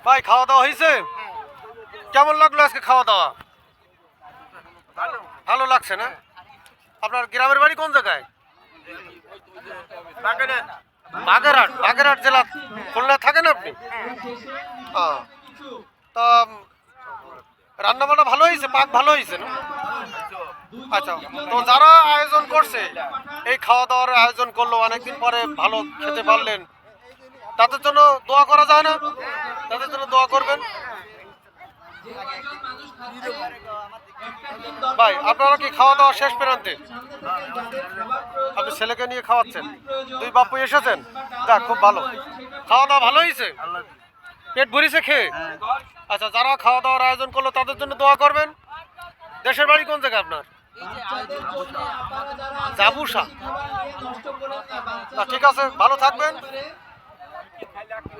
ভাই খাওয়া দাওয়া হয়েছে? কেমন লাগলো আজকে খাওয়া দাওয়া? ভালো লাগছে না? আপনার গ্রামের বাড়ি কোন জায়গায়? বাগেরহাট। বাগেরহাট জেলা, খুলনা থাকেন আপনি? তা রান্না বান্না ভালো হয়েছে? পাক ভালো হয়েছে না? আচ্ছা, তো যারা আয়োজন করছে, এই খাওয়া দাওয়ার আয়োজন করলো, অনেকদিন পরে ভালো খেতে পারলেন, তাদের জন্য দোয়া করা যায় না? তাদের জন্য দোয়া করবেন। ভাই আপনারা কি খাওয়া দাওয়া শেষ প্রান্তে? আপনি ছেলেকে নিয়ে খাওয়াচ্ছেন, দুই বাপু এসেছেন, যাক খুব ভালো। খাওয়া দাওয়া ভালো হয়েছে? পেট ভরিছে খেয়ে? আচ্ছা, যারা খাওয়া দাওয়ার আয়োজন করলো তাদের জন্য দোয়া করবেন। দেশের বাড়ি কোন জায়গায় আপনার? জাবুসা। ঠিক আছে, ভালো থাকবেন।